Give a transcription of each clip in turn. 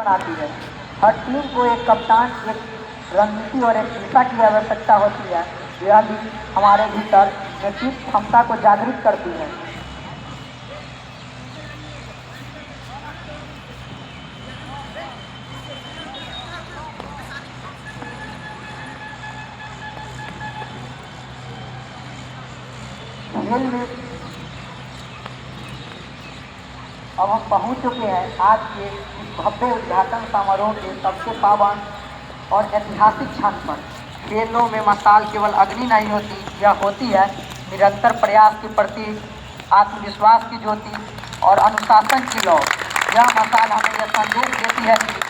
बनाती है। हर टीम को एक कप्तान, एक रणनीति और एक दिशा की आवश्यकता होती है। यह भी हमारे भीतर नेतृत्व क्षमता को जागृत करती है। खेल में अब हम पहुंच चुके हैं आज के इस भव्य उद्घाटन समारोह के सबसे पावन और ऐतिहासिक क्षण पर। खेलों में मशाल केवल अग्नि नहीं होती, यह होती है निरंतर प्रयास की प्रतीक, आत्मविश्वास की ज्योति और अनुशासन की लौ। यह मशाल हमें यह संदेश देती है कि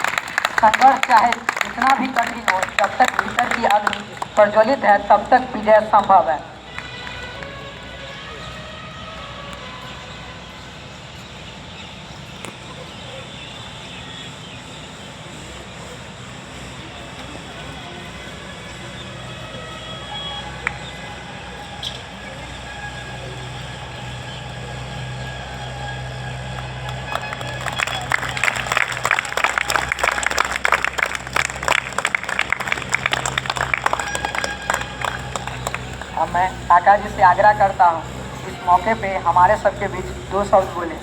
संघर्ष चाहे जितना भी कठिन हो, जब तक भीतर की अग्नि प्रज्वलित है तब तक विजय संभव है। अब मैं काका जी से आग्रह करता हूँ इस मौके पे हमारे सबके बीच दो शब्द बोले।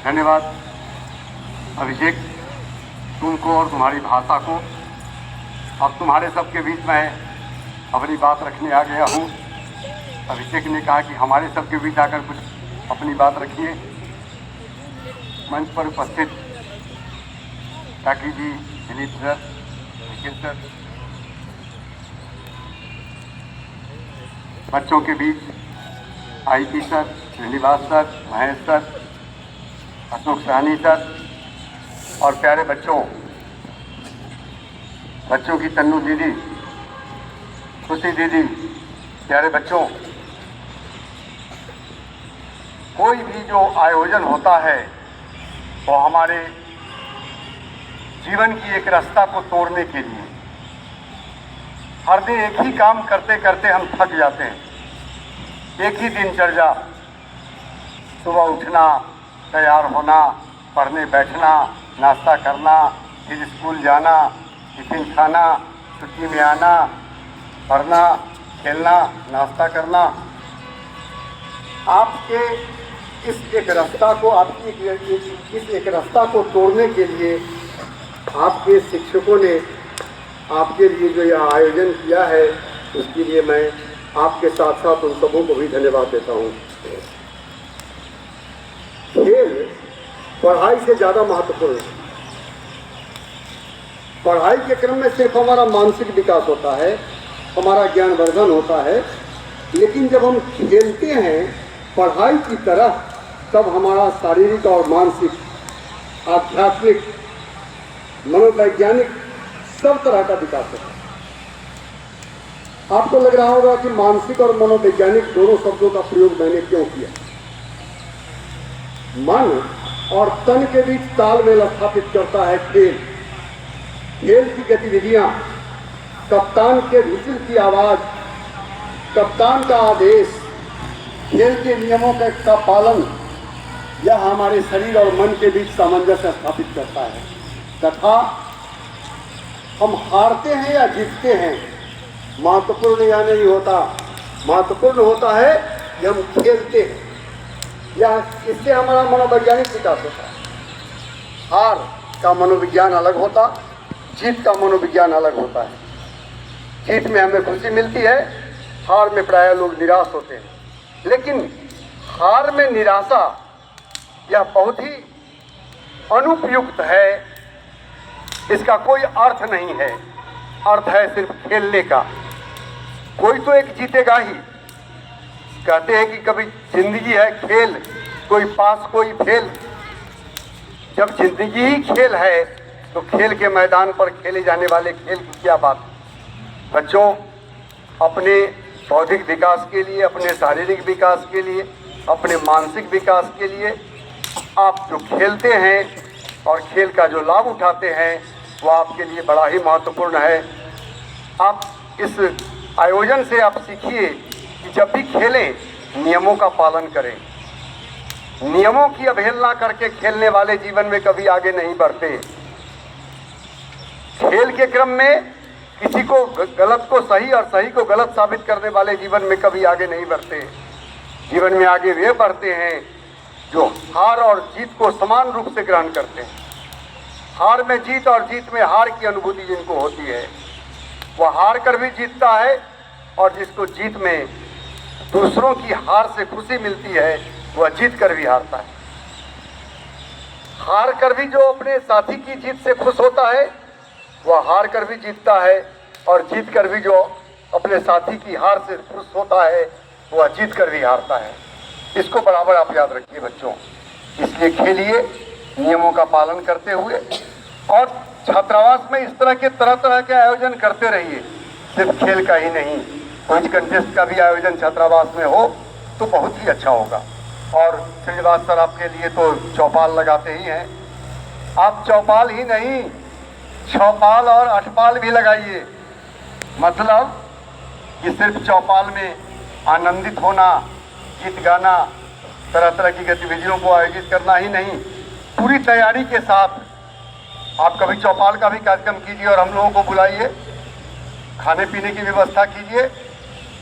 धन्यवाद अभिषेक, तुमको और तुम्हारी भाषा को। अब तुम्हारे सबके बीच मैं अपनी बात रखने आ गया हूँ। अभिषेक ने कहा कि हमारे सबके बीच आकर कुछ अपनी बात रखिए। मंच पर उपस्थित काकी जी, दिलीप सर, निखिल सर, बच्चों के बीच IP sir, Shrinivas sir, Mahesh sir, Ashok Sahni sir और प्यारे बच्चों की तन्नू दीदी, खुशी दीदी, प्यारे बच्चों, कोई भी जो आयोजन होता है वो हमारे जीवन की एक रास्ता को तोड़ने के लिए। हर दिन एक ही काम करते करते हम थक जाते हैं। एक ही दिनचर्या, सुबह उठना, तैयार होना, पढ़ने बैठना, नाश्ता करना, फिर स्कूल जाना, टिफिन खाना, छुट्टी में आना, पढ़ना, खेलना, नाश्ता करना। आपके इस एक रास्ता को इस एक रास्ता को तोड़ने के लिए आपके शिक्षकों ने आपके लिए जो यह आयोजन किया है, उसके लिए मैं आपके साथ साथ उन सबों को भी धन्यवाद देता हूँ। खेल पढ़ाई से ज़्यादा महत्वपूर्ण है। पढ़ाई के क्रम में सिर्फ हमारा मानसिक विकास होता है, हमारा ज्ञानवर्धन होता है, लेकिन जब हम खेलते हैं पढ़ाई की तरह, तब हमारा शारीरिक और मानसिक, आध्यात्मिक, मनोवैज्ञानिक सब तरह का विकास होता है। आपको लग रहा होगा कि मानसिक और मनोवैज्ञानिक दोनों शब्दों का प्रयोग मैंने क्यों किया। मन और तन के बीच तालमेल स्थापित करता है खेल। खेल की गतिविधियां, कप्तान के व्हिसिल की आवाज, कप्तान का आदेश, खेल के नियमों का पालन, यह हमारे शरीर और मन के बीच सामंजस्य स्थापित करता है। तथा हम हारते हैं या जीतते हैं, महत्वपूर्ण यह नहीं होता। महत्वपूर्ण होता है कि हम खेलते हैं, या इससे हमारा मनोवैज्ञानिक विकास होता है। हार का मनोविज्ञान अलग होता, जीत का मनोविज्ञान अलग होता है। जीत में हमें खुशी मिलती है, हार में प्रायः लोग निराश होते हैं। लेकिन हार में निराशा यह बहुत ही अनुपयुक्त है, इसका कोई अर्थ नहीं है। अर्थ है सिर्फ खेलने का। कोई तो एक जीतेगा ही। कहते हैं कि कभी जिंदगी है खेल, कोई पास कोई फेल। जब जिंदगी ही खेल है तो खेल के मैदान पर खेले जाने वाले खेल की क्या बात। बच्चों, अपने बौद्धिक विकास के लिए, अपने शारीरिक विकास के लिए, अपने मानसिक विकास के लिए आप जो खेलते हैं और खेल का जो लाभ उठाते हैं वो आपके लिए बड़ा ही महत्वपूर्ण है। आप इस आयोजन से आप सीखिए कि जब भी खेलें नियमों का पालन करें। नियमों की अवहेलना करके खेलने वाले जीवन में कभी आगे नहीं बढ़ते। खेल के क्रम में किसी को गलत को सही और सही को गलत साबित करने वाले जीवन में कभी आगे नहीं बढ़ते। जीवन में आगे वे बढ़ते हैं जो हार और जीत को समान रूप से ग्रहण करते हैं। हार में जीत और जीत में हार की अनुभूति जिनको होती है वह हार कर भी जीतता है, और जिसको जीत में दूसरों की हार से खुशी मिलती है वह जीत कर भी हारता है। हार कर भी जो अपने साथी की जीत से खुश होता है वह हार कर भी जीतता है, और जीत कर भी जो अपने साथी की हार से खुश होता है वह जीत कर भी हारता है। इसको बराबर आप याद रखिए बच्चों। इसलिए खेलिए नियमों का पालन करते हुए, और छात्रावास में इस तरह तरह के आयोजन करते रहिए। सिर्फ खेल का ही नहीं, क्विज कंटेस्ट का भी आयोजन छात्रावास में हो तो बहुत ही अच्छा होगा। और श्रीनिवास सर आपके लिए तो चौपाल लगाते ही हैं। आप चौपाल ही नहीं, छौपाल और अठपाल भी लगाइए। मतलब कि सिर्फ चौपाल में आनंदित होना, गीत गाना, तरह तरह की गतिविधियों को आयोजित करना ही नहीं, पूरी तैयारी के साथ आप कभी चौपाल का भी कार्यक्रम कीजिए और हम लोगों को बुलाइए, खाने पीने की व्यवस्था कीजिए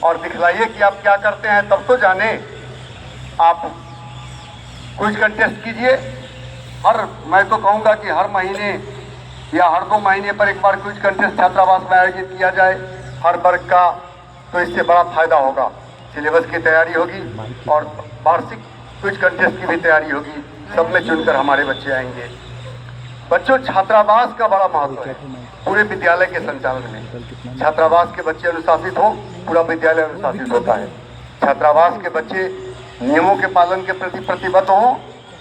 और दिखलाइए कि आप क्या करते हैं, तब तो जाने। आप क्विज कंटेस्ट कीजिए। मैं तो कहूँगा कि हर महीने या हर 2 महीने पर एक बार क्विज कंटेस्ट छात्रावास में आयोजित किया जाए हर वर्ग का, तो इससे बड़ा फायदा होगा। सिलेबस की तैयारी होगी और वार्षिक क्विज कंटेस्ट की भी तैयारी होगी। सब में चुनकर हमारे बच्चे आएंगे। बच्चों, छात्रावास का बड़ा महत्व है पूरे विद्यालय के संचालन में। छात्रावास के बच्चे अनुशासित हो, पूरा विद्यालय अनुशासित होता है। छात्रावास के बच्चे नियमों के पालन के प्रति प्रतिबद्ध हों,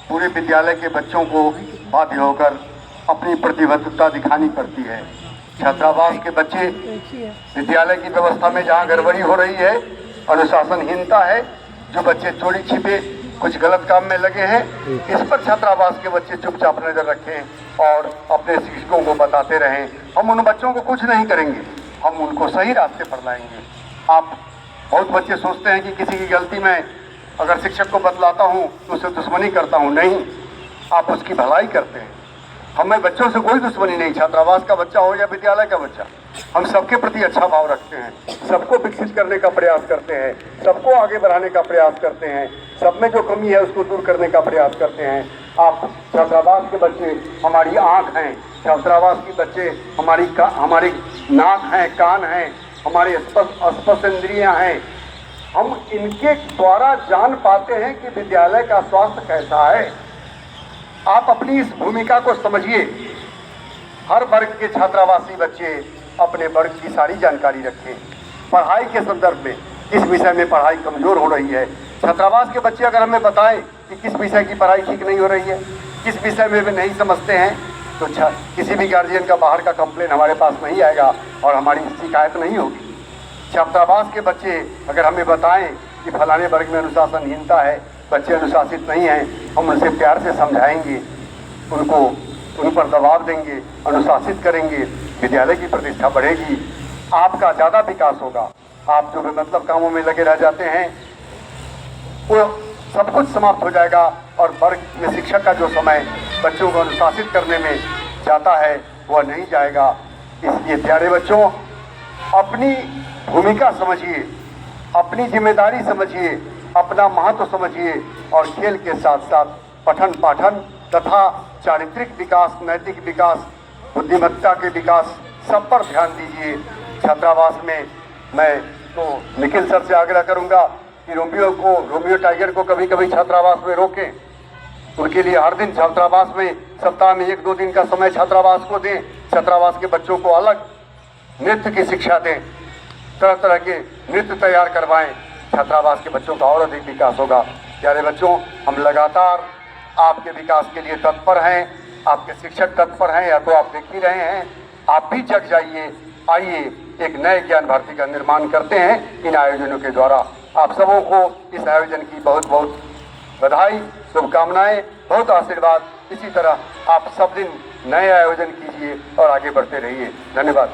पूरे विद्यालय के बच्चों को बाध्य होकर अपनी प्रतिबद्धता दिखानी पड़ती है। छात्रावास के बच्चे विद्यालय की व्यवस्था में जहाँ गड़बड़ी हो रही है, अनुशासनहीनता है, जो बच्चे चोरी छिपे कुछ गलत काम में लगे हैं, इस पर छात्रावास के बच्चे चुपचाप नजर रखें और अपने शिक्षकों को बताते रहें। हम उन बच्चों को कुछ नहीं करेंगे, हम उनको सही रास्ते पर लाएंगे। आप बहुत बच्चे सोचते हैं कि किसी की गलती में अगर शिक्षक को बतलाता हूँ तो उसे दुश्मनी करता हूँ। नहीं, आप उसकी भलाई करते हैं। हमें बच्चों से कोई दुश्मनी नहीं, छात्रावास का बच्चा हो या विद्यालय का बच्चा, हम सबके प्रति अच्छा भाव रखते हैं, सबको विकसित करने का प्रयास करते हैं, सबको आगे बढ़ाने का प्रयास करते हैं, सब में जो कमी है उसको दूर करने का प्रयास करते हैं। आप छात्रावास के बच्चे हमारी आँख हैं, छात्रावास के बच्चे हमारी नाक हैं, कान हैं, हमारी स्पर्श इंद्रियाँ हैं। हम इनके द्वारा जान पाते हैं कि विद्यालय का स्वास्थ्य कैसा है। आप अपनी इस भूमिका को समझिए। हर वर्ग के छात्रावासी बच्चे अपने वर्ग की सारी जानकारी रखें। पढ़ाई के संदर्भ में किस विषय में पढ़ाई कमज़ोर हो रही है, छात्रावास के बच्चे अगर हमें बताएं कि किस विषय की पढ़ाई ठीक नहीं हो रही है, किस विषय में वे नहीं समझते हैं, तो किसी भी गार्जियन का बाहर का कंप्लेन हमारे पास नहीं आएगा और हमारी शिकायत नहीं होगी। छात्रावास के बच्चे अगर हमें बताएं कि फलाने वर्ग में अनुशासनहीनता है, बच्चे अनुशासित नहीं हैं, हम उनसे प्यार से समझाएंगे, उन पर दबाव देंगे, अनुशासित करेंगे, विद्यालय की प्रतिष्ठा बढ़ेगी, आपका ज़्यादा विकास होगा। आप जो बेमतलब कामों में लगे रह जाते हैं वो सब कुछ समाप्त हो जाएगा और वर्ग में शिक्षक का जो समय बच्चों को अनुशासित करने में जाता है वह नहीं जाएगा। इसलिए प्यारे बच्चों, अपनी भूमिका समझिए, अपनी जिम्मेदारी समझिए, अपना महत्व समझिए और खेल के साथ साथ पठन पाठन तथा चारित्रिक विकास, नैतिक विकास, बुद्धिमत्ता के विकास सब पर ध्यान दीजिए। छात्रावास में मैं तो निखिल सर से आग्रह करूंगा कि रोमियो टाइगर को कभी कभी छात्रावास में रोकें। उनके लिए हर दिन छात्रावास में सप्ताह में 1-2 दिन का समय छात्रावास को दें। छात्रावास के बच्चों को अलग नृत्य की शिक्षा दें, तरह तरह के नृत्य तैयार करवाएं। छात्रावास के बच्चों का और अधिक विकास होगा। प्यारे बच्चों, हम लगातार आपके विकास के लिए तत्पर हैं, आपके शिक्षक तत्पर हैं, या तो आप देख ही रहे हैं। आप भी जग जाइए, आइए एक नए ज्ञान भारती का निर्माण करते हैं इन आयोजनों के द्वारा। आप सबों को इस आयोजन की बहुत बहुत बधाई, शुभकामनाएं, बहुत आशीर्वाद। इसी तरह आप सब दिन नए आयोजन कीजिए और आगे बढ़ते रहिए। धन्यवाद।